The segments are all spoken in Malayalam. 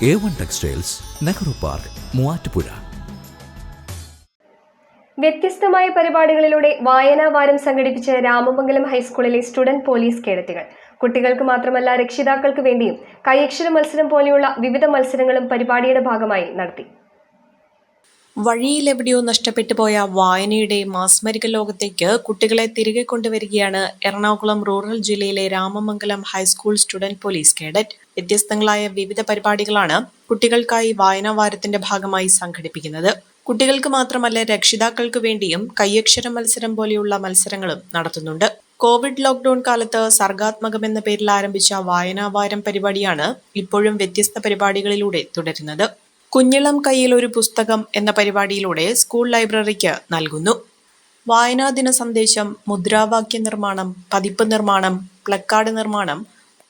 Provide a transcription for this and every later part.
A1 textiles, Nehru park, Muvattupuzha. വ്യത്യസ്തമായ പരിപാടികളിലൂടെ വായനാ വാരം സംഘടിപ്പിച്ച രാമമംഗലം ഹൈസ്കൂളിലെ സ്റ്റുഡന്റ് പോലീസ് കേഡറ്റുകൾ കുട്ടികൾക്ക് മാത്രമല്ല രക്ഷിതാക്കൾക്ക് വേണ്ടിയും കൈയക്ഷര മത്സരം പോലെയുള്ള വിവിധ മത്സരങ്ങളും പരിപാടിയുടെ ഭാഗമായി നടത്തി. വഴിയിലെവിടെയോ നഷ്ടപ്പെട്ടു പോയ വായനയുടെ മാസ്മരിക ലോകത്തേക്ക് കുട്ടികളെ തിരികെ കൊണ്ടുവരികയാണ് എറണാകുളം റൂറൽ ജില്ലയിലെ Ramamangalam high school student police cadet. വ്യത്യസ്തങ്ങളായ വിവിധ പരിപാടികളാണ് കുട്ടികൾക്കായി വായനാ വാരത്തിന്റെ ഭാഗമായി സംഘടിപ്പിക്കുന്നത്. കുട്ടികൾക്ക് മാത്രമല്ല രക്ഷിതാക്കൾക്ക് വേണ്ടിയും കൈയക്ഷര മത്സരം പോലെയുള്ള മത്സരങ്ങളും നടത്തുന്നുണ്ട്. കോവിഡ് ലോക്ക്ഡൌൺ കാലത്ത് സർഗാത്മകം എന്ന പേരിൽ ആരംഭിച്ച വായനാ വാരം പരിപാടിയാണ് ഇപ്പോഴും വ്യത്യസ്ത പരിപാടികളിലൂടെ തുടരുന്നത്. കുഞ്ഞിളം കയ്യിൽ ഒരു പുസ്തകം എന്ന പരിപാടിയിലൂടെ സ്കൂൾ ലൈബ്രറിക്ക് നൽകുന്നു. വായനാ ദിന സന്ദേശം, മുദ്രാവാക്യ നിർമ്മാണം, പതിപ്പ് നിർമ്മാണം, പ്ലക്കാർഡ് നിർമ്മാണം,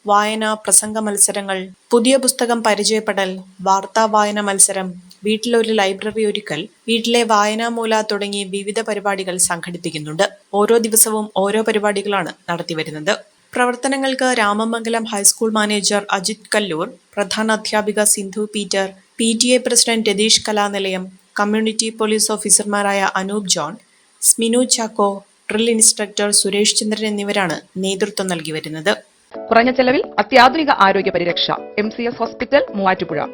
വായനാ പ്രസംഗ മത്സരങ്ങൾ, പുതിയ പുസ്തകം പരിചയപ്പെടൽ, വാർത്താ വായന മത്സരം, വീട്ടിലൊരു ലൈബ്രറി ഒരുക്കൽ, വീട്ടിലെ വായനാമൂല തുടങ്ങി വിവിധ പരിപാടികൾ സംഘടിപ്പിക്കുന്നുണ്ട്. ഓരോ ദിവസവും ഓരോ പരിപാടികളാണ് നടത്തിവരുന്നത്. പ്രവർത്തനങ്ങൾക്ക് രാമമംഗലം ഹൈസ്കൂൾ മാനേജർ അജിത് കല്ലൂർ, പ്രധാന അധ്യാപിക Sindhu Peter, PTA president Ratheesh Kalanilayam, community police ഓഫീസർമാരായ Anoop John, Sminu Chacko, drill instructor Suresh Chandran എന്നിവരാണ് നേതൃത്വം നൽകി വരുന്നത്. കുറഞ്ഞ ചെലവിൽ അത്യാധുനിക ആരോഗ്യ പരിരക്ഷ. MCS hospital, Muvattupuzha.